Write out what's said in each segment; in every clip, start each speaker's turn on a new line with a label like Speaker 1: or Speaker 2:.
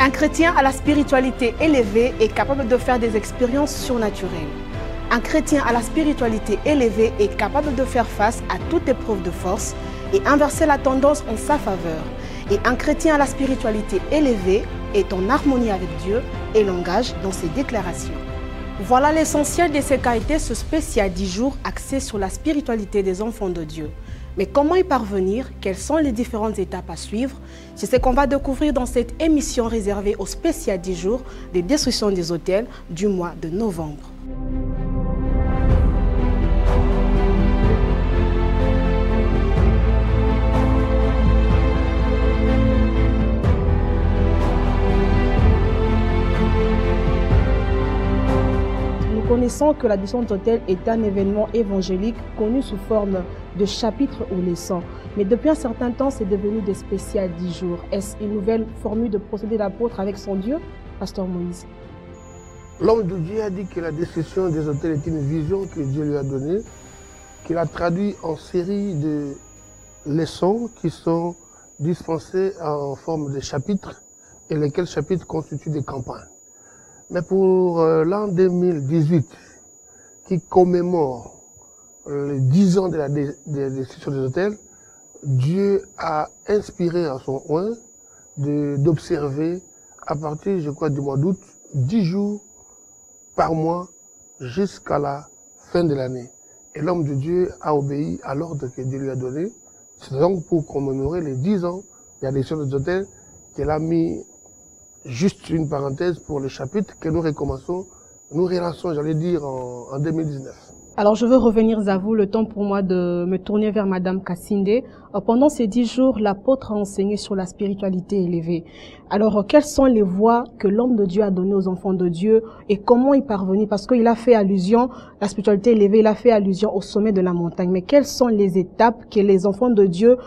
Speaker 1: Un chrétien à la spiritualité élevée est capable de faire des expériences surnaturelles. Un chrétien à la spiritualité élevée est capable de faire face à toute épreuve de force et inverser la tendance en sa faveur. Et un chrétien à la spiritualité élevée est en harmonie avec Dieu et l'engage dans ses déclarations. Voilà l'essentiel de ces qualités, ce spécial 10 jours axé sur la spiritualité des enfants de Dieu. Mais comment y parvenir? Quelles sont les différentes étapes à suivre? C'est ce qu'on va découvrir dans cette émission réservée au spécial 10 jours des destructions des autels du mois de novembre. Nous connaissons que la destruction des autels est un événement évangélique connu sous forme de chapitres ou leçons. Mais depuis un certain temps, c'est devenu des spéciales 10 jours. Est-ce une nouvelle formule de procéder l'apôtre avec son Dieu, Pasteur Moïse?
Speaker 2: L'homme de Dieu a dit que la destruction des autels est une vision que Dieu lui a donnée, qu'il a traduit en série de leçons qui sont dispensées en forme de chapitres et lesquels chapitres constituent des campagnes. Mais pour l'an 2018, qui commémore les 10 ans de la destruction des autels, Dieu a inspiré à son oint d'observer à partir, je crois, du mois d'août, 10 jours par mois jusqu'à la fin de l'année. Et l'homme de Dieu a obéi à l'ordre que Dieu lui a donné. C'est donc pour commémorer les 10 ans de la destruction des autels qu'il a mis juste une parenthèse pour le chapitre que nous recommençons, nous relançons, j'allais dire, en 2019.
Speaker 1: Alors, je veux revenir à vous, le temps pour moi de me tourner vers Madame Kassinde. Pendant ces 10 jours, l'apôtre a enseigné sur la spiritualité élevée. Alors, quelles sont les voies que l'homme de Dieu a données aux enfants de Dieu et comment y parvenir? Parce qu'il a fait allusion, la spiritualité élevée, il a fait allusion au sommet de la montagne. Mais quelles sont les étapes que les enfants de Dieu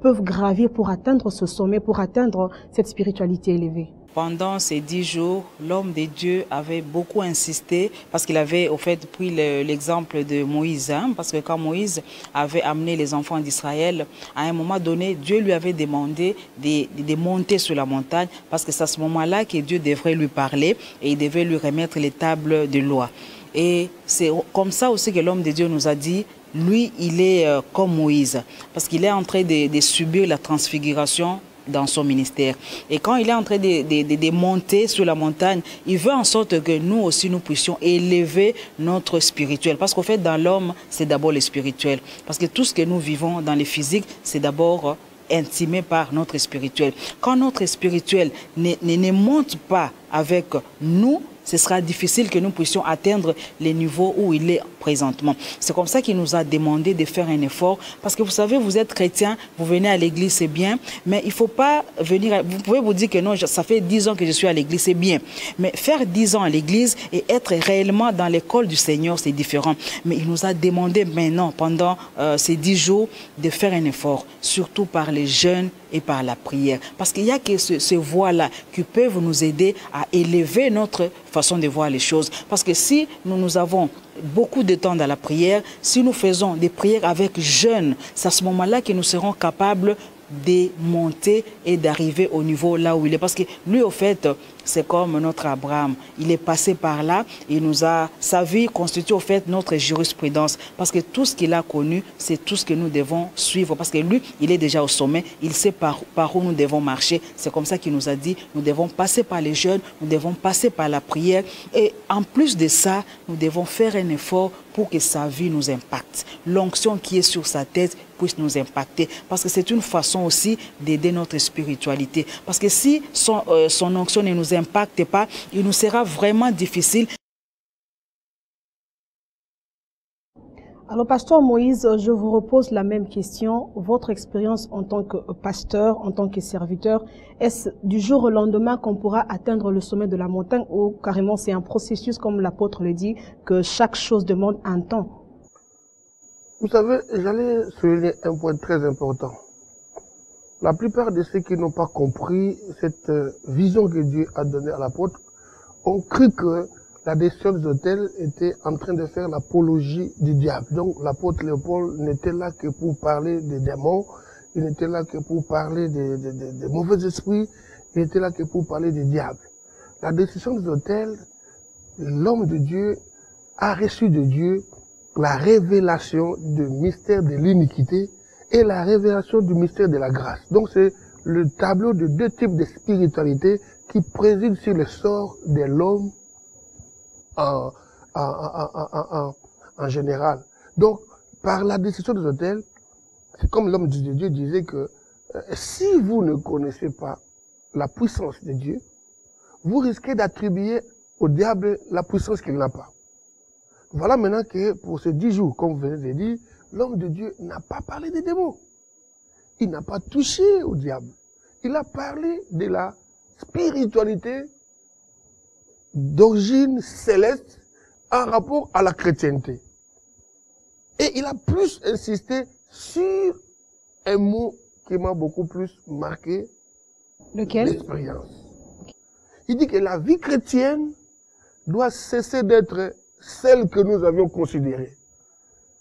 Speaker 1: peuvent gravir pour atteindre ce sommet, pour atteindre cette spiritualité élevée?
Speaker 3: Pendant ces 10 jours, l'homme de Dieu avait beaucoup insisté parce qu'il avait au fait pris l'exemple de Moïse. Parce que quand Moïse avait amené les enfants d'Israël, à un moment donné, Dieu lui avait demandé de monter sur la montagne parce que c'est à ce moment-là que Dieu devrait lui parler et il devait lui remettre les tables de loi. Et c'est comme ça aussi que l'homme de Dieu nous a dit, lui, il est comme Moïse parce qu'il est en train de subir la transfiguration dans son ministère. Et quand il est en train de monter sur la montagne, il veut en sorte que nous aussi, nous puissions élever notre spirituel. Parce qu'au fait, dans l'homme, c'est d'abord le spirituel. Parce que tout ce que nous vivons dans le physique, c'est d'abord intimé par notre spirituel. Quand notre spirituel ne monte pas avec nous, ce sera difficile que nous puissions atteindre les niveaux où il est présentement. C'est comme ça qu'il nous a demandé de faire un effort. Parce que vous savez, vous êtes chrétien, vous venez à l'église, c'est bien. Mais il ne faut pas venir... Vous pouvez vous dire que non, ça fait 10 ans que je suis à l'église, c'est bien. Mais faire 10 ans à l'église et être réellement dans l'école du Seigneur, c'est différent. Mais il nous a demandé maintenant, pendant ces 10 jours, de faire un effort. Surtout par les jeûnes et par la prière. Parce qu'il n'y a que ces voies-là qui peuvent nous aider à élever notre façon de voir les choses. Parce que si nous avons beaucoup de temps dans la prière, si nous faisons des prières avec jeûne, c'est à ce moment-là que nous serons capables de monter et d'arriver au niveau là où il est. Parce que lui, au fait, c'est comme notre Abraham. Il est passé par là. Il nous a, sa vie constitue au fait notre jurisprudence. Parce que tout ce qu'il a connu, c'est tout ce que nous devons suivre. Parce que lui, il est déjà au sommet. Il sait par où nous devons marcher. C'est comme ça qu'il nous a dit, nous devons passer par les jeûnes, nous devons passer par la prière. Et en plus de ça, nous devons faire un effort pour que sa vie nous impacte. L'onction qui est sur sa tête puisse nous impacter. Parce que c'est une façon aussi d'aider notre spiritualité. Parce que si son onction ne nous impacte pas, il nous sera vraiment difficile.
Speaker 1: Alors, Pasteur Moïse, je vous repose la même question. Votre expérience en tant que pasteur, en tant que serviteur, est-ce du jour au lendemain qu'on pourra atteindre le sommet de la montagne ou carrément c'est un processus, comme l'apôtre le dit, que chaque chose demande un temps?
Speaker 2: Vous savez, j'allais souligner un point très important. La plupart de ceux qui n'ont pas compris cette vision que Dieu a donnée à l'apôtre ont cru que la destruction des autels était en train de faire l'apologie du diable. Donc l'apôtre Léopold n'était là que pour parler des démons, il n'était là que pour parler des mauvais esprits, il était là que pour parler du diable. La destruction des autels, l'homme de Dieu a reçu de Dieu la révélation du mystère de l'iniquité et la révélation du mystère de la grâce. Donc c'est le tableau de deux types de spiritualité qui président sur le sort de l'homme en général. Donc, par la destruction des autels, c'est comme l'homme de Dieu disait que si vous ne connaissez pas la puissance de Dieu, vous risquez d'attribuer au diable la puissance qu'il n'a pas. Voilà maintenant que pour ces 10 jours, comme vous venez de dire, l'homme de Dieu n'a pas parlé des démons. Il n'a pas touché au diable. Il a parlé de la spiritualité d'origine céleste en rapport à la chrétienté. Et il a plus insisté sur un mot qui m'a beaucoup plus marqué.
Speaker 1: Lequel?
Speaker 2: L'expérience. Il dit que la vie chrétienne doit cesser d'être celle que nous avions considérée.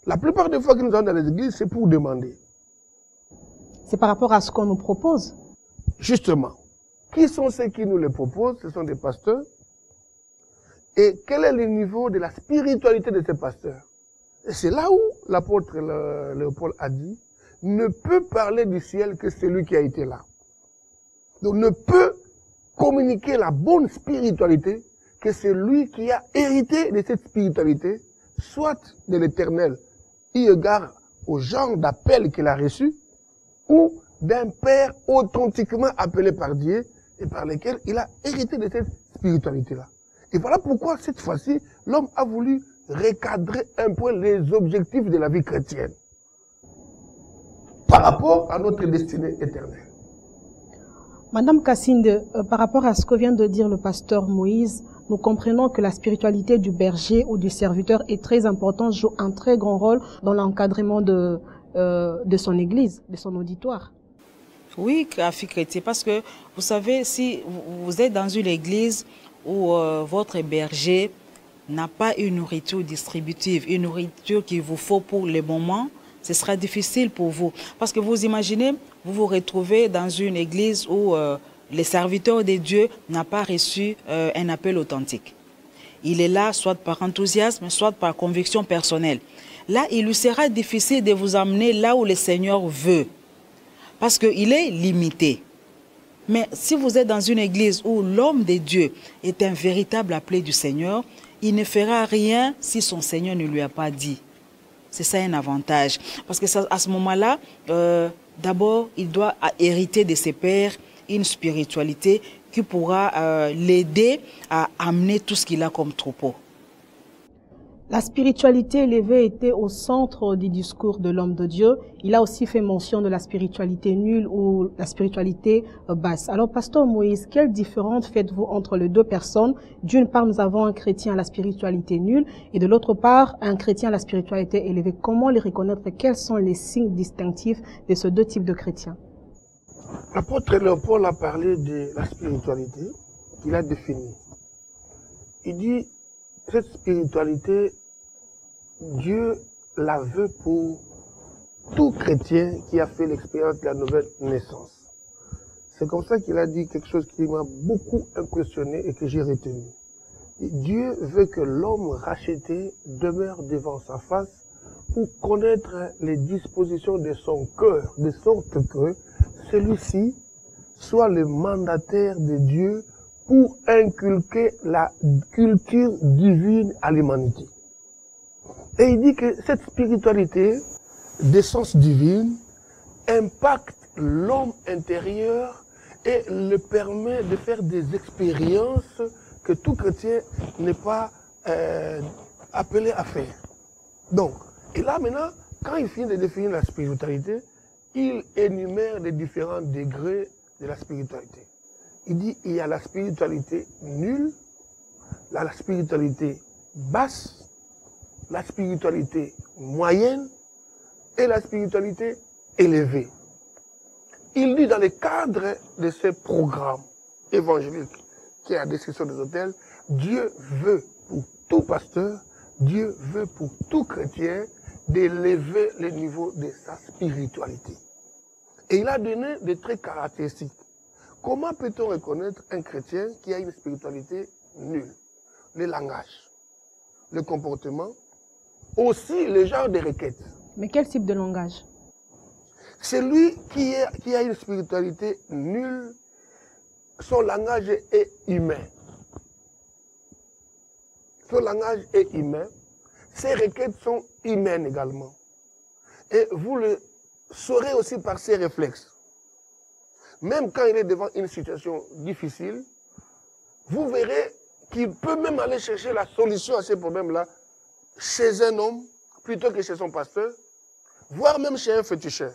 Speaker 2: La plupart des fois que nous allons dans les églises, c'est pour demander.
Speaker 1: C'est par rapport à ce qu'on nous propose.
Speaker 2: Justement. Qui sont ceux qui nous le proposent? Ce sont des pasteurs. Et quel est le niveau de la spiritualité de ces pasteurs? Et c'est là où l'apôtre Léopold a dit, ne peut parler du ciel que celui qui a été là. Donc ne peut communiquer la bonne spiritualité que celui qui a hérité de cette spiritualité, soit de l'Éternel, eu égard au genre d'appel qu'il a reçu, ou d'un père authentiquement appelé par Dieu et par lequel il a hérité de cette spiritualité-là. Et voilà pourquoi cette fois-ci, l'homme a voulu recadrer un peu les objectifs de la vie chrétienne par rapport à notre destinée éternelle.
Speaker 1: Madame Kassinde, par rapport à ce que vient de dire le pasteur Moïse, nous comprenons que la spiritualité du berger ou du serviteur est très importante, joue un très grand rôle dans l'encadrement de son église, de son auditoire.
Speaker 3: Oui, Rafi Chrétien, parce que vous savez, si vous êtes dans une église où votre berger n'a pas une nourriture distributive, une nourriture qu'il vous faut pour le moment, ce sera difficile pour vous. Parce que vous imaginez, vous vous retrouvez dans une église où le serviteur de Dieu n'a pas reçu un appel authentique. Il est là soit par enthousiasme, soit par conviction personnelle. Là, il lui sera difficile de vous amener là où le Seigneur veut. Parce qu'il est limité. Mais si vous êtes dans une église où l'homme de Dieu est un véritable appelé du Seigneur, il ne fera rien si son Seigneur ne lui a pas dit. C'est ça un avantage. Parce que à ce moment-là, d'abord, il doit hériter de ses pères une spiritualité qui pourra l'aider à amener tout ce qu'il a comme troupeau.
Speaker 1: La spiritualité élevée était au centre du discours de l'homme de Dieu. Il a aussi fait mention de la spiritualité nulle ou la spiritualité basse. Alors, pasteur Moïse, quelle différence faites-vous entre les deux personnes? D'une part, nous avons un chrétien à la spiritualité nulle et de l'autre part, un chrétien à la spiritualité élevée. Comment les reconnaître? Quels sont les signes distinctifs de ces deux types de chrétiens?
Speaker 2: L'apôtre Léopold a parlé de la spiritualité qu'il a définie. Il dit, cette spiritualité, Dieu la veut pour tout chrétien qui a fait l'expérience de la nouvelle naissance. C'est comme ça qu'il a dit quelque chose qui m'a beaucoup impressionné et que j'ai retenu. Dieu veut que l'homme racheté demeure devant sa face pour connaître les dispositions de son cœur, de sorte que celui-ci soit le mandataire de Dieu pour inculquer la culture divine à l'humanité. Et il dit que cette spiritualité d'essence divine impacte l'homme intérieur et le permet de faire des expériences que tout chrétien n'est pas appelé à faire. Donc, et là maintenant, quand il finit de définir la spiritualité, il énumère les différents degrés de la spiritualité. Il dit il y a la spiritualité nulle, la spiritualité basse, la spiritualité moyenne et la spiritualité élevée. Il dit dans le cadre de ce programme évangélique qui est à la description des autels, Dieu veut pour tout pasteur, Dieu veut pour tout chrétien d'élever le niveau de sa spiritualité. Et il a donné des traits caractéristiques. Comment peut-on reconnaître un chrétien qui a une spiritualité nulle? Le langage, le comportement, aussi le genre de requêtes.
Speaker 1: Mais quel type de langage?
Speaker 2: Celui qui a une spiritualité nulle, son langage est humain. Son langage est humain. Ses requêtes sont humaines également. Et vous le saurez aussi par ses réflexes. Même quand il est devant une situation difficile, vous verrez qu'il peut même aller chercher la solution à ces problèmes-là chez un homme plutôt que chez son pasteur, voire même chez un féticheur.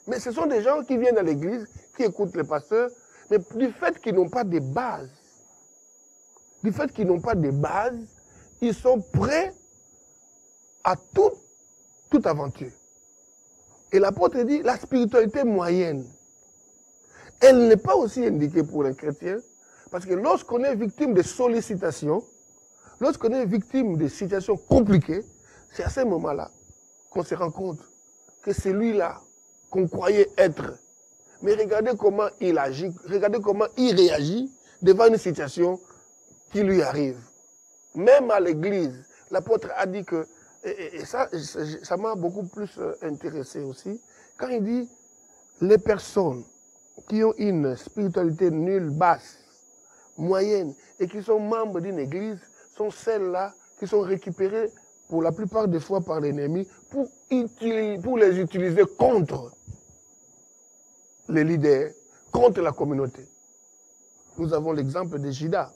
Speaker 2: Mais ce sont des gens qui viennent à l'église, qui écoutent le pasteur, mais du fait qu'ils n'ont pas de base, ils sont prêts à toute aventure. Et l'apôtre dit, la spiritualité moyenne, elle n'est pas aussi indiquée pour un chrétien, parce que lorsqu'on est victime de sollicitations, lorsqu'on est victime de situations compliquées, c'est à ce moment-là qu'on se rend compte que celui-là qu'on croyait être, mais regardez comment il agit, regardez comment il réagit devant une situation qui lui arrive. Même à l'église, l'apôtre a dit que, et ça m'a beaucoup plus intéressé aussi, quand il dit les personnes qui ont une spiritualité nulle, basse, moyenne, et qui sont membres d'une église, sont celles-là qui sont récupérées pour la plupart des fois par l'ennemi pour les utiliser contre les leaders, contre la communauté. Nous avons l'exemple de Judas.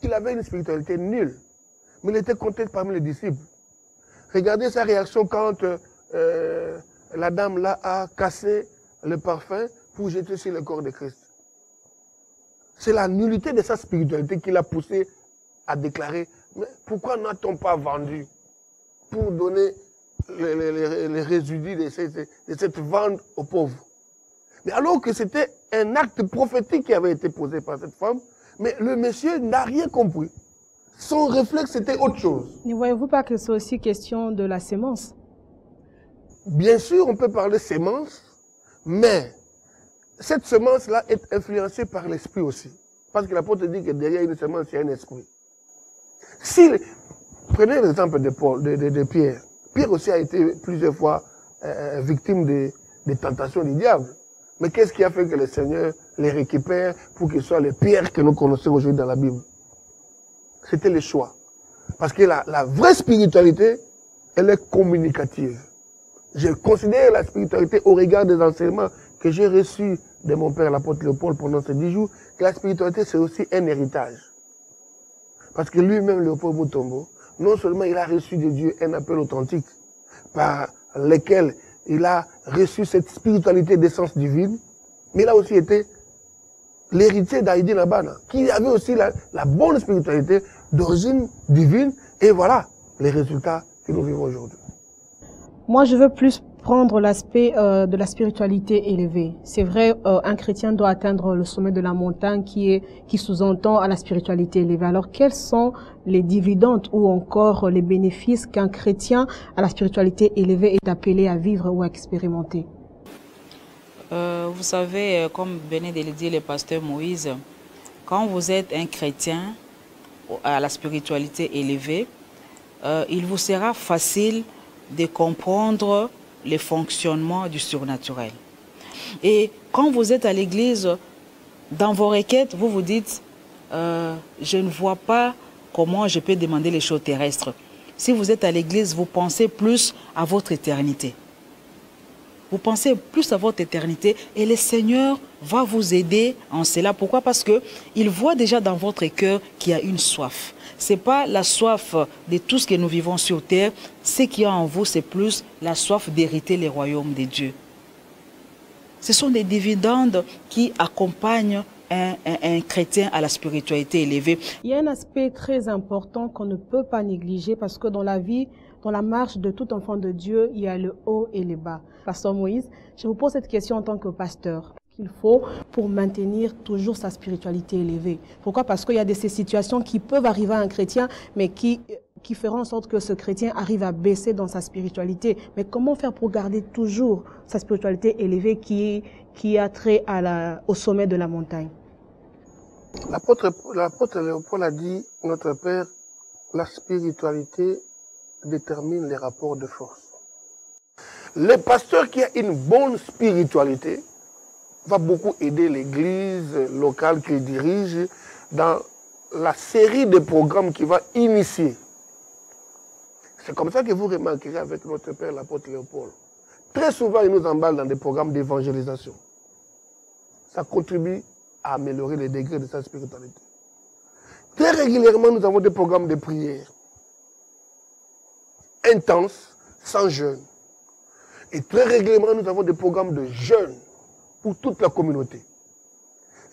Speaker 2: Il avait une spiritualité nulle, mais il était compté parmi les disciples. Regardez sa réaction quand la dame là a cassé le parfum pour jeter sur le corps de Christ. C'est la nullité de sa spiritualité qui l'a poussé à déclarer, mais pourquoi n'a-t-on pas vendu pour donner les résidus de cette vente aux pauvres? Mais alors que c'était un acte prophétique qui avait été posé par cette femme, mais le monsieur n'a rien compris. Son réflexe, c'était autre chose.
Speaker 1: Ne voyez-vous pas que c'est aussi question de la sémence?
Speaker 2: Bien sûr, on peut parler sémence, mais cette semence-là est influencée par l'esprit aussi. Parce que l'apôtre dit que derrière une semence, il y a un esprit. Prenez l'exemple de Pierre. Pierre aussi a été plusieurs fois victime des tentations du diable. Mais qu'est-ce qui a fait que le Seigneur les récupère pour qu'ils soient les pierres que nous connaissons aujourd'hui dans la Bible? C'était le choix. Parce que la vraie spiritualité, elle est communicative. Je considère la spiritualité au regard des enseignements que j'ai reçus de mon père, l'apôtre Léopold, pendant ces 10 jours, que la spiritualité, c'est aussi un héritage. Parce que lui-même, Léopold Mutombo, non seulement il a reçu de Dieu un appel authentique, par lequel il a reçu cette spiritualité d'essence divine, mais il a aussi été l'héritier d'Haïdi Nabana, qui avait aussi la bonne spiritualité d'origine divine, et voilà les résultats que nous vivons aujourd'hui.
Speaker 1: Moi, je veux plus prendre l'aspect de la spiritualité élevée. C'est vrai, un chrétien doit atteindre le sommet de la montagne qui sous-entend à la spiritualité élevée. Alors, quels sont les dividendes ou encore les bénéfices qu'un chrétien à la spiritualité élevée est appelé à vivre ou à expérimenter?
Speaker 3: Vous savez, comme venait de le dire le pasteur Moïse, quand vous êtes un chrétien à la spiritualité élevée, il vous sera facile de comprendre le fonctionnement du surnaturel. Et quand vous êtes à l'église, dans vos requêtes, vous vous dites, je ne vois pas comment je peux demander les choses terrestres. Si vous êtes à l'église, vous pensez plus à votre éternité. Vous pensez plus à votre éternité et le Seigneur va vous aider en cela. Pourquoi? Parce qu'il voit déjà dans votre cœur qu'il y a une soif. Ce n'est pas la soif de tout ce que nous vivons sur terre. Ce qu'il y a en vous, c'est plus la soif d'hériter les royaumes de Dieu. Ce sont des dividendes qui accompagnent un chrétien à la spiritualité élevée.
Speaker 1: Il y a un aspect très important qu'on ne peut pas négliger parce que dans la vie, dans la marche de tout enfant de Dieu, il y a le haut et le bas. Pasteur Moïse, je vous pose cette question en tant que pasteur. Qu'il faut pour maintenir toujours sa spiritualité élevée. Pourquoi? Parce qu'il y a ces situations qui peuvent arriver à un chrétien, mais qui qui feront en sorte que ce chrétien arrive à baisser dans sa spiritualité. Mais comment faire pour garder toujours sa spiritualité élevée qui a trait au sommet de la montagne?
Speaker 2: L'apôtre Léopold a dit, notre Père, la spiritualité détermine les rapports de force. Le pasteur qui a une bonne spiritualité va beaucoup aider l'église locale qu'il dirige dans la série de programmes qu'il va initier. C'est comme ça que vous remarquerez avec notre Père, l'apôtre Léopold. Très souvent, il nous emballe dans des programmes d'évangélisation. Ça contribue à améliorer les degrés de sa spiritualité. Très régulièrement, nous avons des programmes de prière intenses, sans jeûne. Et très régulièrement, nous avons des programmes de jeûne pour toute la communauté.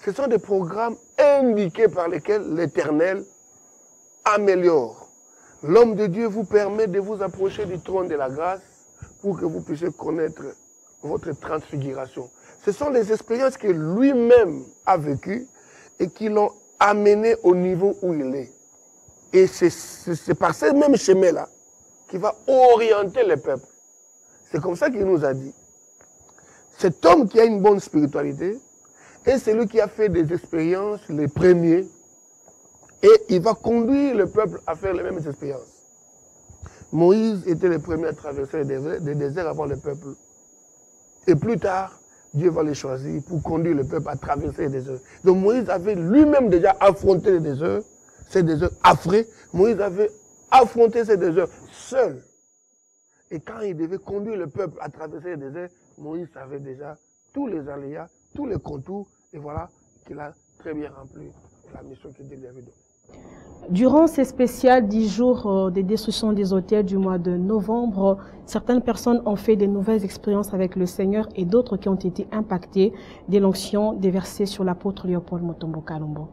Speaker 2: Ce sont des programmes indiqués par lesquels l'Éternel améliore. L'homme de Dieu vous permet de vous approcher du trône de la grâce pour que vous puissiez connaître votre transfiguration. Ce sont les expériences que lui-même a vécues et qui l'ont amené au niveau où il est. Et c'est par ce même chemin-là qu'il va orienter le peuple. C'est comme ça qu'il nous a dit. Cet homme qui a une bonne spiritualité est celui qui a fait des expériences les premiers et il va conduire le peuple à faire les mêmes expériences. Moïse était le premier à traverser le désert avant le peuple. Et plus tard, Dieu va les choisir pour conduire le peuple à traverser les déserts. Donc Moïse avait lui-même déjà affronté les déserts, ces déserts affreux. Moïse avait affronté ces déserts seul. Et quand il devait conduire le peuple à traverser les déserts, Moïse savait déjà tous les aléas, tous les contours, et voilà qu'il a très bien rempli la mission que Dieu lui avait donnée.
Speaker 1: Durant ces spéciales 10 jours de destruction des autels du mois de novembre, certaines personnes ont fait de nouvelles expériences avec le Seigneur et d'autres qui ont été impactées de l'onction déversée sur l'apôtre Léopold Mutombo Kalombo.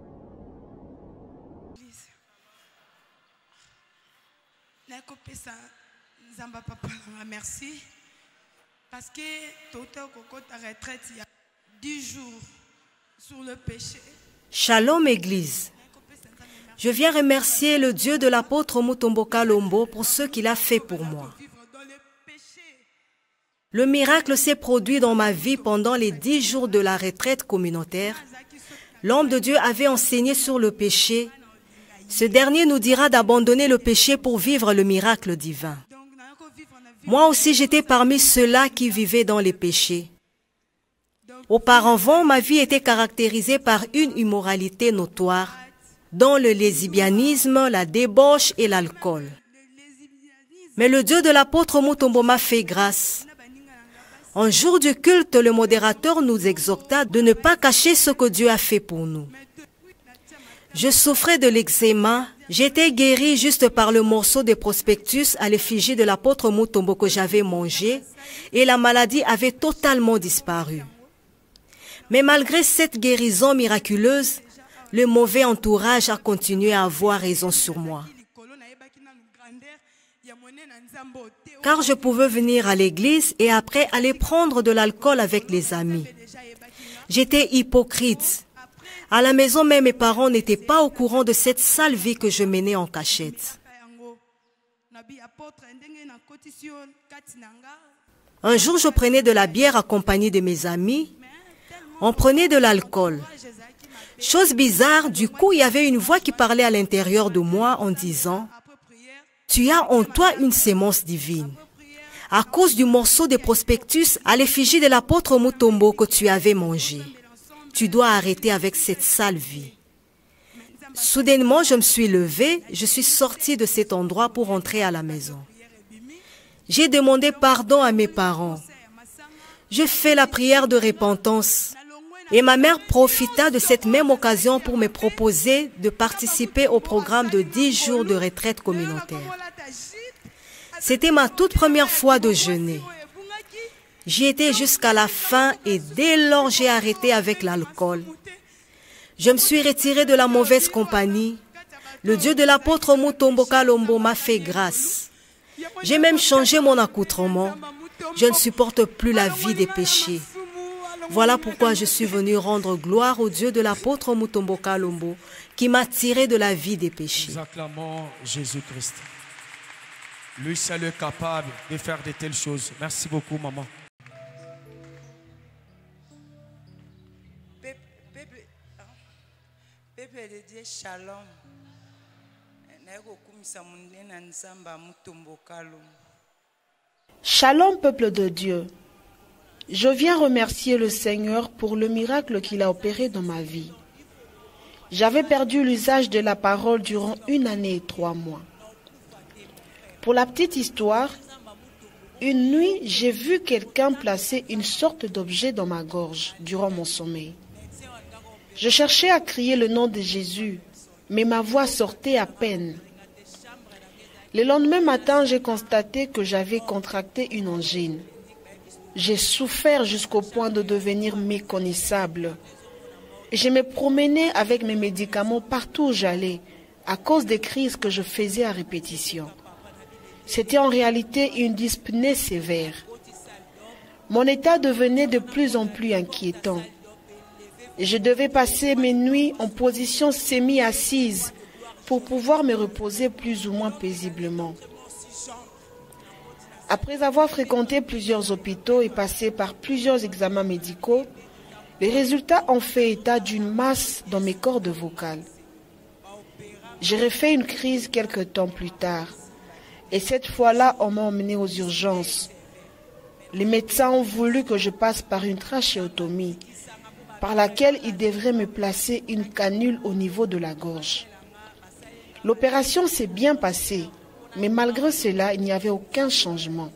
Speaker 4: Merci. Parce que tout à retraite, il y a 10 jours sur le péché.
Speaker 5: Shalom Église. Je viens remercier le Dieu de l'apôtre Mutombo Kalombo pour ce qu'il a fait pour moi. Le miracle s'est produit dans ma vie pendant les 10 jours de la retraite communautaire. L'homme de Dieu avait enseigné sur le péché. Ce dernier nous dira d'abandonner le péché pour vivre le miracle divin. Moi aussi, j'étais parmi ceux-là qui vivaient dans les péchés. Auparavant, ma vie était caractérisée par une immoralité notoire, dont le lesbianisme, la débauche et l'alcool. Mais le Dieu de l'apôtre Mutombo m'a fait grâce. Un jour du culte, le modérateur nous exhorta de ne pas cacher ce que Dieu a fait pour nous. Je souffrais de l'eczéma. J'étais guéri juste par le morceau de prospectus à l'effigie de l'apôtre Mutombo que j'avais mangé et la maladie avait totalement disparu. Mais malgré cette guérison miraculeuse, le mauvais entourage a continué à avoir raison sur moi. Car je pouvais venir à l'église et après aller prendre de l'alcool avec les amis. J'étais hypocrite. À la maison, même mes parents n'étaient pas au courant de cette sale vie que je menais en cachette. Un jour, je prenais de la bière accompagnée de mes amis. On prenait de l'alcool. Chose bizarre, du coup, il y avait une voix qui parlait à l'intérieur de moi en disant « Tu as en toi une sémence divine. À cause du morceau de prospectus à l'effigie de l'apôtre Mutombo que tu avais mangé. Tu dois arrêter avec cette sale vie. » Soudainement, je me suis levée, je suis sortie de cet endroit pour rentrer à la maison. J'ai demandé pardon à mes parents. J'ai fait la prière de repentance. Et ma mère profita de cette même occasion pour me proposer de participer au programme de 10 jours de retraite communautaire. C'était ma toute première fois de jeûner. J'y étais jusqu'à la fin et dès lors j'ai arrêté avec l'alcool. Je me suis retiré de la mauvaise compagnie. Le Dieu de l'apôtre Mutombo Kalombo m'a fait grâce. J'ai même changé mon accoutrement. Je ne supporte plus la vie des péchés. Voilà pourquoi je suis venu rendre gloire au Dieu de l'apôtre Mutombo Kalombo qui m'a tiré de la vie des péchés.
Speaker 6: Nous acclamons Jésus-Christ. Lui seul est capable de faire de telles choses. Merci beaucoup, maman.
Speaker 7: Peuple de Dieu, shalom.
Speaker 1: Shalom, peuple de Dieu. Je viens remercier le Seigneur pour le miracle qu'il a opéré dans ma vie. J'avais perdu l'usage de la parole durant 1 année et 3 mois. Pour la petite histoire, une nuit, j'ai vu quelqu'un placer une sorte d'objet dans ma gorge durant mon sommeil. Je cherchais à crier le nom de Jésus, mais ma voix sortait à peine. Le lendemain matin, j'ai constaté que j'avais contracté une angine. J'ai souffert jusqu'au point de devenir méconnaissable. Je me promenais avec mes médicaments partout où j'allais, à cause des crises que je faisais à répétition. C'était en réalité une dyspnée sévère. Mon état devenait de plus en plus inquiétant. Je devais passer mes nuits en position semi-assise pour pouvoir me reposer plus ou moins paisiblement. Après avoir fréquenté plusieurs hôpitaux et passé par plusieurs examens médicaux, les résultats ont fait état d'une masse dans mes cordes vocales. J'ai refait une crise quelque temps plus tard. Et cette fois-là, on m'a emmené aux urgences. Les médecins ont voulu que je passe par une trachéotomie, par laquelle ils devraient me placer une canule au niveau de la gorge. L'opération s'est bien passée, mais malgré cela, il n'y avait aucun changement.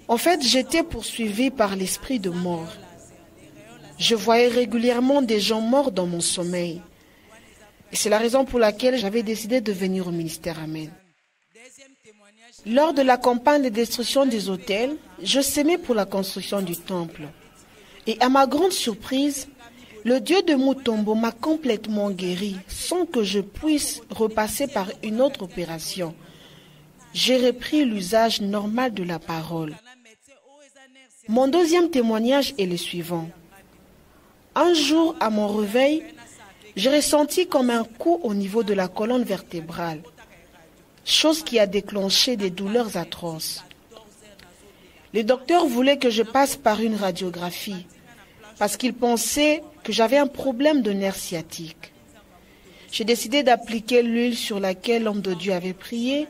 Speaker 1: En fait, j'étais poursuivie par l'esprit de mort. Je voyais régulièrement des gens morts dans mon sommeil. Et c'est la raison pour laquelle j'avais décidé de venir au ministère Amen. Lors de la campagne de destruction des autels, je sémais pour la construction du temple. Et à ma grande surprise, le Dieu de Mutombo m'a complètement guéri sans que je puisse repasser par une autre opération. J'ai repris l'usage normal de la parole. Mon deuxième témoignage est le suivant. Un jour, à mon réveil, j'ai ressenti comme un coup au niveau de la colonne vertébrale, chose qui a déclenché des douleurs atroces. Les docteurs voulaient que je passe par une radiographie parce qu'ils pensaient que j'avais un problème de nerf sciatique. J'ai décidé d'appliquer l'huile sur laquelle l'homme de Dieu avait prié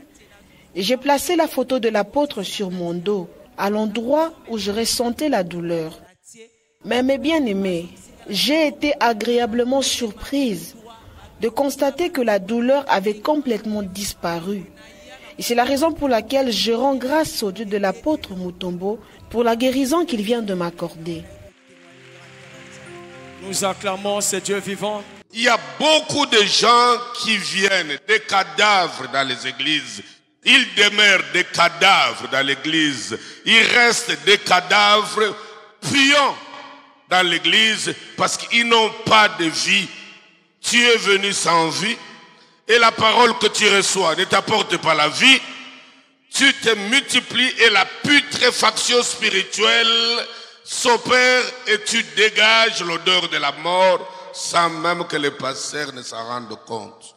Speaker 1: et j'ai placé la photo de l'apôtre sur mon dos, à l'endroit où je ressentais la douleur. Mais mes bien-aimés, j'ai été agréablement surprise de constater que la douleur avait complètement disparu. Et c'est la raison pour laquelle je rends grâce au Dieu de l'apôtre Mutombo pour la guérison qu'il vient de m'accorder.
Speaker 6: Nous acclamons ce Dieu vivant.
Speaker 8: Il y a beaucoup de gens qui viennent, des cadavres dans les églises. Il demeure des cadavres dans l'église. Il reste des cadavres puants dans l'église parce qu'ils n'ont pas de vie. Tu es venu sans vie et la parole que tu reçois ne t'apporte pas la vie. Tu te multiplies et la putréfaction spirituelle s'opère et tu dégages l'odeur de la mort sans même que les pasteurs ne s'en rendent compte.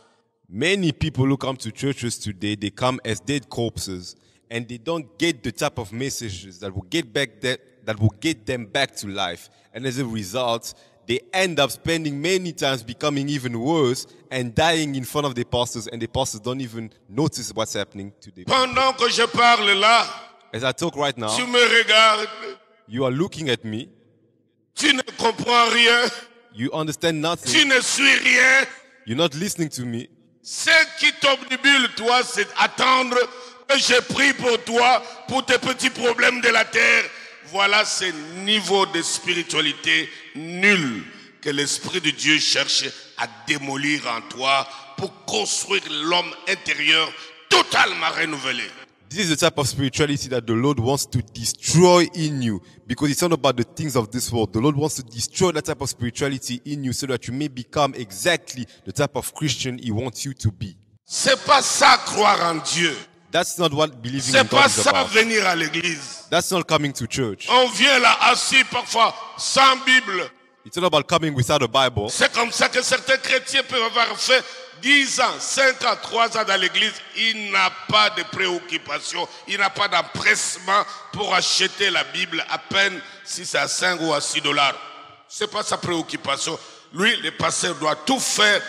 Speaker 9: Many people who come to churches today, they come as dead corpses and they don't get the type of messages that will get them back to life. And as a result, they end up spending many times becoming even worse and dying in front of the pastors, and the pastors don't even notice what's happening to them.
Speaker 8: Pendant que je parle là,
Speaker 9: as I talk right now,
Speaker 8: tu me regardes.
Speaker 9: You are looking at me.
Speaker 8: Tu ne comprends rien.
Speaker 9: You understand nothing.
Speaker 8: Tu ne suis rien.
Speaker 9: You're not listening to me.
Speaker 8: Ce qui t'obnubile, toi, c'est attendre que je prie pour toi, pour tes petits problèmes de la terre. Voilà ce niveau de spiritualité nul que l'Esprit de Dieu cherche à démolir en toi pour construire l'homme intérieur totalement renouvelé.
Speaker 9: This is the type of spirituality that the Lord wants to destroy in you, because it's not about the things of this world. The Lord wants to destroy that type of spirituality in you so that you may become exactly the type of Christian He wants you to be.
Speaker 8: C'est pas ça croire en Dieu.
Speaker 9: That's not what believing in God is about.
Speaker 8: C'est pas ça venir à l'église.
Speaker 9: That's not coming to church.
Speaker 8: On vient là assis parfois sans Bible.
Speaker 9: It's not about coming without a Bible.
Speaker 8: C'est comme ça que certains chrétiens peuvent avoir fait 10 ans, 5 ans, 3 ans dans l'église. Il n'a pas de préoccupation, il n'a pas d'empressement pour acheter la Bible à peine si c'est à 5 ou à 6 dollars. Ce n'est pas sa préoccupation. Lui, le pasteur doit tout faire.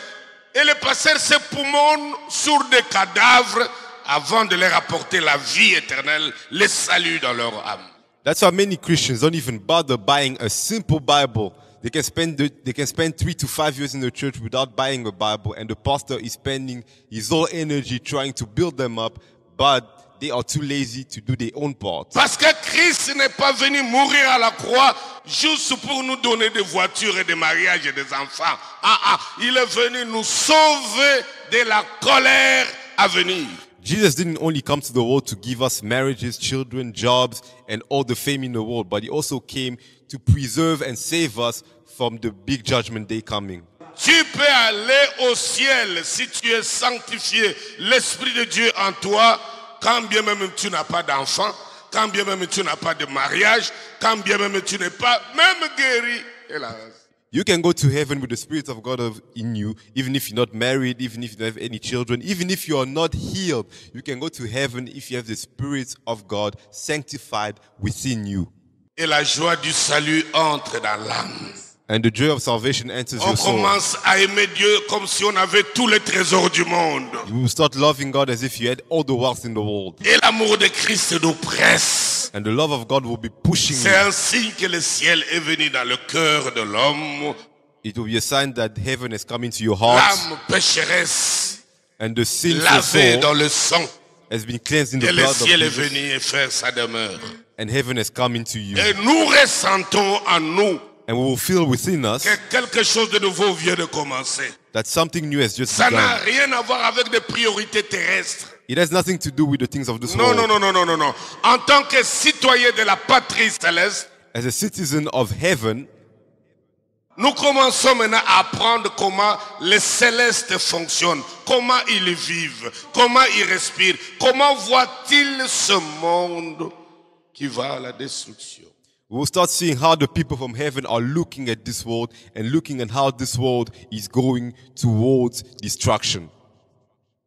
Speaker 8: Et le pasteur s'époumonne sur des cadavres avant de leur apporter la vie éternelle, le salut dans leur âme.
Speaker 9: That's why many Christians don't even bother buying a simple Bible. They can spend 3 to 5 years in the church without buying a Bible, and the pastor is spending his whole energy trying to build them up, but they are too lazy to do their own part.
Speaker 8: Parce que Christ n'est pas venu mourir à la croix juste pour nous donner des voitures et des mariages et des enfants. Il est venu nous sauver de la colère à venir.
Speaker 9: Jesus didn't only come to the world to give us marriages, children, jobs, and all the fame in the world, but he also came to preserve and save us from the big judgment day coming.
Speaker 8: Tu peux aller au ciel si tu es sanctifié, l'Esprit de Dieu en toi, quand bien même tu n'as pas d'enfant, quand bien même tu n'as pas de mariage, quand bien même tu n'es pas même guéri. Hélas.
Speaker 9: You can go to heaven with the Spirit of God in you, even if you're not married, even if you don't have any children, even if you are not healed. You can go to heaven if you have the Spirit of God sanctified within you.
Speaker 8: Et la joie du salut entre dans l'âme.
Speaker 9: And the joy of salvation enters your soul.
Speaker 8: On commence à aimer Dieu comme si on avait tous les trésors du monde.
Speaker 9: You will start loving God as if you had all the wealth in the world.
Speaker 8: Et l'amour de Christ nous presse.
Speaker 9: And the love of God will be pushing you.
Speaker 8: C'est un signe que le ciel est venu dans le cœur de l'homme.
Speaker 9: It will be a sign that heaven has come into your heart.
Speaker 8: L'âme pécheresse,
Speaker 9: and the sinful
Speaker 8: lavée
Speaker 9: soul
Speaker 8: dans le sang.
Speaker 9: has been cleansed in the
Speaker 8: Et le
Speaker 9: blood of
Speaker 8: ciel est
Speaker 9: Jesus.
Speaker 8: venu et faire sa demeure.
Speaker 9: And heaven has come into you.
Speaker 8: Et nous ressentons en nous
Speaker 9: And we will feel within us
Speaker 8: que quelque chose de nouveau vient de commencer.
Speaker 9: that something new has just
Speaker 8: Ça n'a
Speaker 9: begun.
Speaker 8: rien à voir avec des priorités terrestres.
Speaker 9: It has nothing to do with the things of this
Speaker 8: Non,
Speaker 9: world.
Speaker 8: non, non, non, non, non, non. En tant que citoyen de la patrie céleste,
Speaker 9: As a citizen of heaven,
Speaker 8: nous commençons maintenant à apprendre comment les célestes fonctionnent, comment ils vivent, comment ils respirent, comment voient-ils ce monde qui va à la destruction.
Speaker 9: we will start seeing how the people from heaven are looking at this world and looking at how this world is going towards destruction.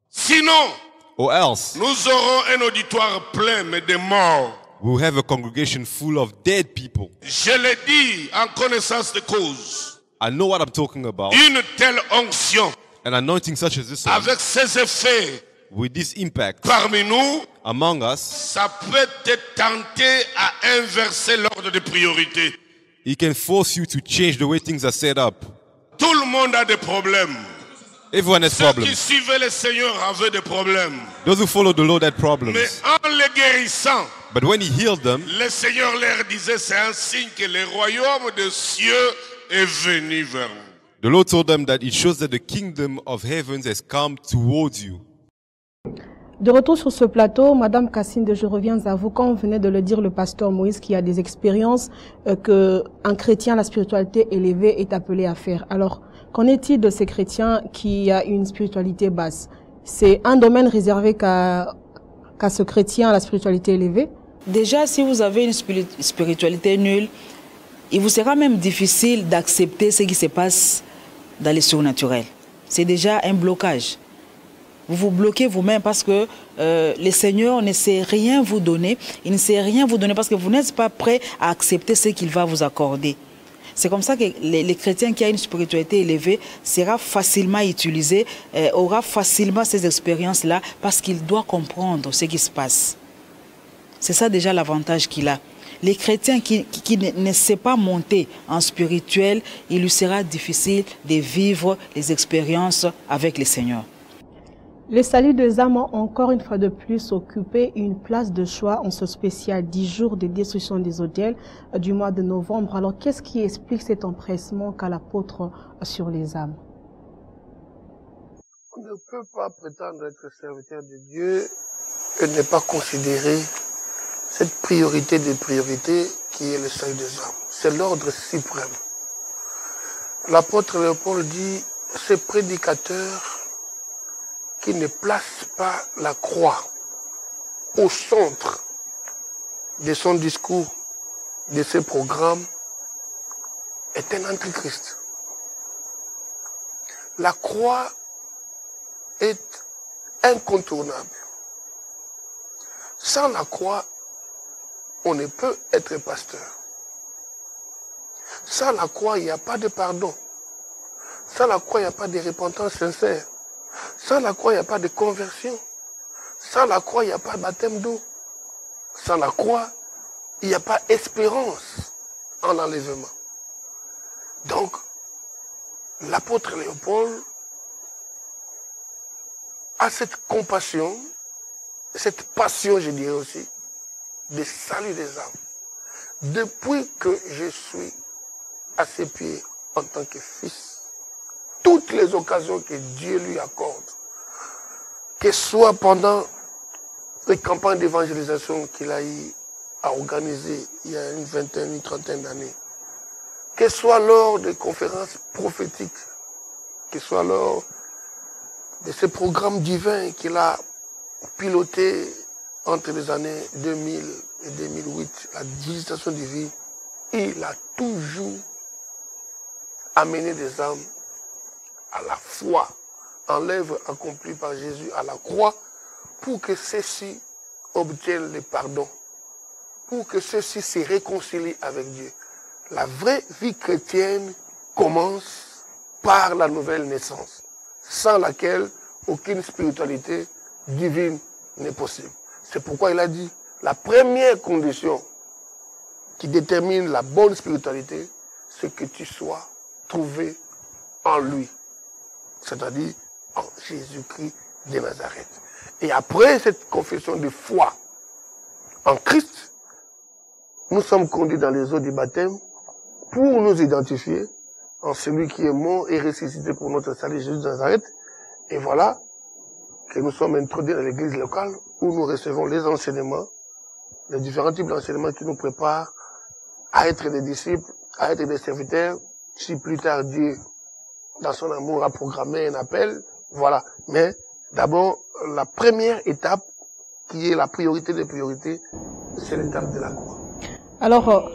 Speaker 8: Sinon,
Speaker 9: Or else,
Speaker 8: nous aurons un auditoire plein, mais de morts.
Speaker 9: we will have a congregation full of dead people.
Speaker 8: Je l'ai dit en connaissance de cause.
Speaker 9: I know what I'm talking about.
Speaker 8: Une telle onction,
Speaker 9: An anointing such as this one,
Speaker 8: avec ses effets
Speaker 9: with this impact
Speaker 8: parmi nous,
Speaker 9: among us,
Speaker 8: ça peut te tenter à inverser l'ordre de priorité.
Speaker 9: it can force you to change the way things are set up.
Speaker 8: Tout le monde a des problèmes.
Speaker 9: Everyone has
Speaker 8: Ceux qui
Speaker 9: problems.
Speaker 8: suivaient le Seigneur avaient des problèmes.
Speaker 9: Those who follow the Lord had
Speaker 8: Mais
Speaker 9: problems.
Speaker 8: en les guérissant,
Speaker 9: But when he healed them,
Speaker 8: le Seigneur leur disait, c'est un signe que le royaume des cieux est venu vers vous.
Speaker 9: the Lord told them that it shows that the kingdom of heavens has come towards you.
Speaker 1: De retour sur ce plateau, Madame Cassinde, je reviens à vous. Quand on venait de le dire, le pasteur Moïse, qui a des expériences qu'un chrétien à la spiritualité élevée est appelé à faire. Alors, qu'en est-il de ces chrétiens qui a une spiritualité basse? C'est un domaine réservé qu'à ce chrétien à la spiritualité élevée?
Speaker 3: Déjà, si vous avez une spiritualité nulle, il vous sera même difficile d'accepter ce qui se passe dans les surnaturels. C'est déjà un blocage. Vous vous bloquez vous-même parce que le Seigneur ne sait rien vous donner. Il ne sait rien vous donner parce que vous n'êtes pas prêt à accepter ce qu'il va vous accorder. C'est comme ça que les chrétiens qui ont une spiritualité élevée sera facilement utilisé, aura facilement ces expériences-là parce qu'il doit comprendre ce qui se passe. C'est ça déjà l'avantage qu'il a. Les chrétiens qui ne savent pas monter en spirituel, il lui sera difficile de vivre les expériences avec le Seigneur.
Speaker 1: Le salut des âmes a encore une fois de plus occupé une place de choix en ce spécial 10 jours de destruction des autels du mois de novembre. Alors, qu'est-ce qui explique cet empressement qu'a l'apôtre sur les âmes?
Speaker 2: On ne peut pas prétendre être serviteur de Dieu et ne pas considérer cette priorité des priorités qui est le salut des âmes. C'est l'ordre suprême. L'apôtre Léopold dit, ces prédicateurs qui ne place pas la croix au centre de son discours, de ses programmes, est un antichrist. La croix est incontournable. Sans la croix, on ne peut être pasteur. Sans la croix, il n'y a pas de pardon. Sans la croix, il n'y a pas de repentance sincère. Sans la croix, il n'y a pas de conversion. Sans la croix, il n'y a pas de baptême d'eau. Sans la croix, il n'y a pas espérance en enlèvement. Donc, l'apôtre Léopold a cette compassion, cette passion, je dirais aussi, de salut des âmes. Depuis que je suis à ses pieds en tant que fils, toutes les occasions que Dieu lui accorde, que ce soit pendant les campagnes d'évangélisation qu'il a eu à organiser il y a une vingtaine, une trentaine d'années, que ce soit lors des conférences prophétiques, que ce soit lors de ces programmes divins qu'il a pilotés entre les années 2000 et 2008, la visitation divine, il a toujours amené des âmes à la foi en l'œuvre accomplie par Jésus à la croix pour que ceux-ci obtiennent le pardon, pour que ceux-ci se réconcilient avec Dieu. La vraie vie chrétienne commence par la nouvelle naissance, sans laquelle aucune spiritualité divine n'est possible. C'est pourquoi il a dit, la première condition qui détermine la bonne spiritualité, c'est que tu sois trouvé en lui, c'est-à-dire en Jésus-Christ de Nazareth. Et après cette confession de foi en Christ, nous sommes conduits dans les eaux du baptême pour nous identifier en celui qui est mort et ressuscité pour notre salut, Jésus de Nazareth. Et voilà que nous sommes introduits dans l'église locale où nous recevons les enseignements, les différents types d'enseignements qui nous préparent à être des disciples, à être des serviteurs. Si plus tard Dieu, dans son amour, a programmé un appel, voilà. Mais d'abord, la première étape, qui est la priorité des priorités, c'est l'étape de la croix.
Speaker 1: Alors,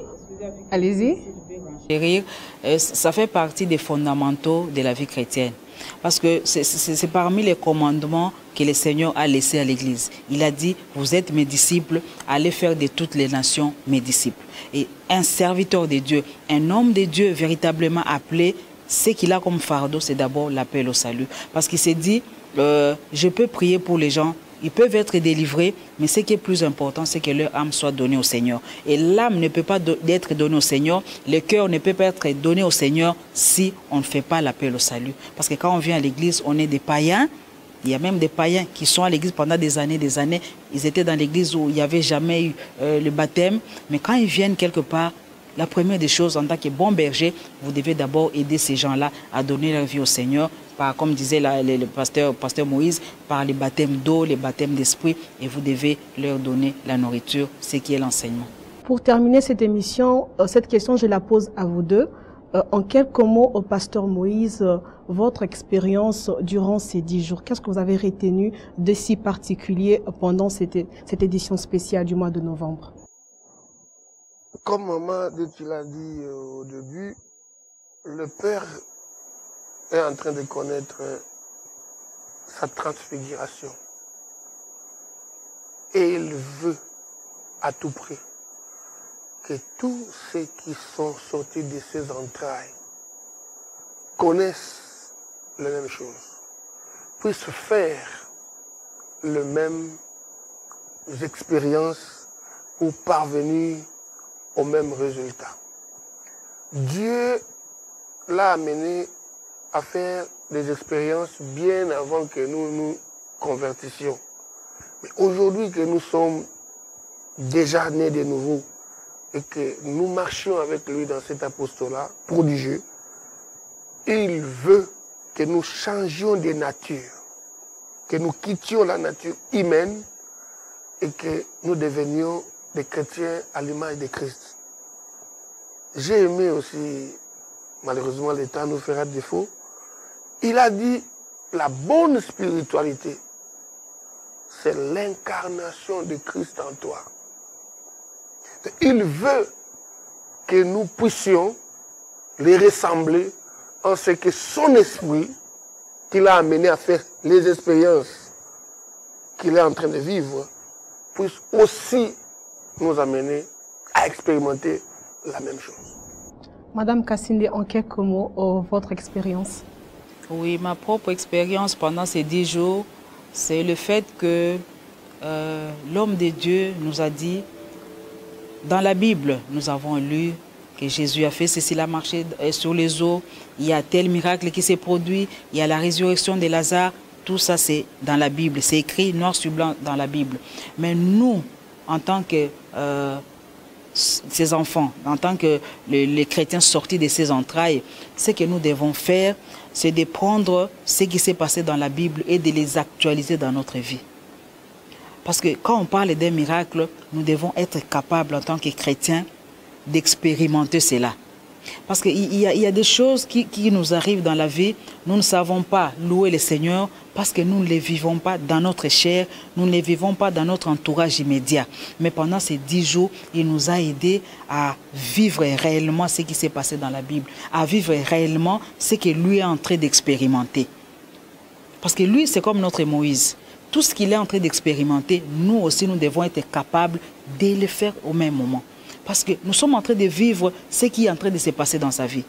Speaker 1: allez-y.
Speaker 3: Ça fait partie des fondamentaux de la vie chrétienne. Parce que c'est parmi les commandements que le Seigneur a laissés à l'Église. Il a dit, vous êtes mes disciples, allez faire de toutes les nations mes disciples. Et un serviteur de Dieu, un homme de Dieu véritablement appelé, ce qu'il a comme fardeau, c'est d'abord l'appel au salut. Parce qu'il s'est dit, je peux prier pour les gens, ils peuvent être délivrés, mais ce qui est plus important, c'est que leur âme soit donnée au Seigneur. Et l'âme ne peut pas être donnée au Seigneur, le cœur ne peut pas être donné au Seigneur si on ne fait pas l'appel au salut. Parce que quand on vient à l'église, on est des païens. Il y a même des païens qui sont à l'église pendant des années. Ils étaient dans l'église où il n'y avait jamais eu le baptême. Mais quand ils viennent quelque part, la première des choses, en tant que bon berger, vous devez d'abord aider ces gens-là à donner leur vie au Seigneur, par, comme disait le pasteur Moïse, par les baptêmes d'eau, les baptêmes d'esprit, et vous devez leur donner la nourriture, ce qui est l'enseignement.
Speaker 1: Pour terminer cette émission, cette question, je la pose à vous deux. En quelques mots, au pasteur Moïse, votre expérience durant ces 10 jours, qu'est-ce que vous avez retenu de si particulier pendant cette édition spéciale du mois de novembre?
Speaker 2: Comme Maman tu l'as dit au début, le Père est en train de connaître sa transfiguration. Et il veut à tout prix que tous ceux qui sont sortis de ses entrailles connaissent la même chose, puissent faire les mêmes expériences ou parvenir au même résultat. Dieu l'a amené à faire des expériences bien avant que nous nous convertissions. Mais aujourd'hui que nous sommes déjà nés de nouveau et que nous marchions avec lui dans cet apostolat prodigieux, il veut que nous changions de nature, que nous quittions la nature humaine et que nous devenions des chrétiens à l'image de Christ. J'ai aimé aussi, malheureusement le temps nous fera défaut, il a dit la bonne spiritualité, c'est l'incarnation de Christ en toi. Il veut que nous puissions les ressembler en ce que son esprit, qui l'a amené à faire les expériences qu'il est en train de vivre, puisse aussi nous amener à expérimenter la même chose.
Speaker 1: Madame Kassinde, en quelques mots, votre expérience?
Speaker 3: Oui, ma propre expérience pendant ces 10 jours, c'est le fait que l'homme de Dieu nous a dit, dans la Bible, nous avons lu que Jésus a fait ceci, il a marché sur les eaux, il y a tel miracle qui s'est produit, il y a la résurrection de Lazare, tout ça c'est dans la Bible, c'est écrit noir sur blanc dans la Bible. Mais nous, en tant que ces enfants, en tant que les chrétiens sortis de ces entrailles, ce que nous devons faire, c'est de prendre ce qui s'est passé dans la Bible et de les actualiser dans notre vie. Parce que quand on parle d'un miracle, nous devons être capables en tant que chrétiens d'expérimenter cela. Parce qu'il y a des choses qui nous arrivent dans la vie, nous ne savons pas louer le Seigneur parce que nous ne les vivons pas dans notre chair, nous ne les vivons pas dans notre entourage immédiat. Mais pendant ces 10 jours, il nous a aidés à vivre réellement ce qui s'est passé dans la Bible, à vivre réellement ce que lui est en train d'expérimenter. Parce que lui, c'est comme notre Moïse. Tout ce qu'il est en train d'expérimenter, nous aussi, nous devons être capables de le faire au même moment. Parce que nous sommes en train de vivre ce qui est en train de se passer dans sa vie.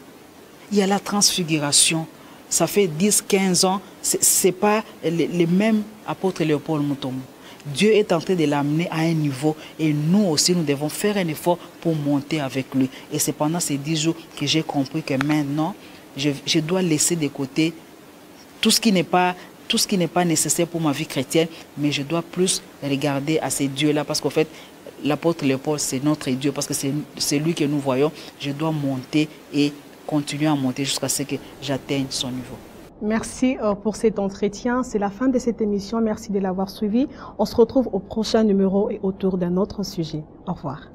Speaker 3: Il y a la transfiguration. Ça fait 10, 15 ans, ce n'est pas le même apôtre Léopold Mutombo. Dieu est en train de l'amener à un niveau et nous aussi, nous devons faire un effort pour monter avec lui. Et c'est pendant ces 10 jours que j'ai compris que maintenant, je dois laisser de côté tout ce qui n'est pas nécessaire pour ma vie chrétienne, mais je dois plus regarder à ces dieux-là parce qu'en fait, l'apôtre Léopold, c'est notre Dieu, parce que c'est lui que nous voyons. Je dois monter et continuer à monter jusqu'à ce que j'atteigne son niveau.
Speaker 1: Merci pour cet entretien. C'est la fin de cette émission. Merci de l'avoir suivi. On se retrouve au prochain numéro et autour d'un autre sujet. Au revoir.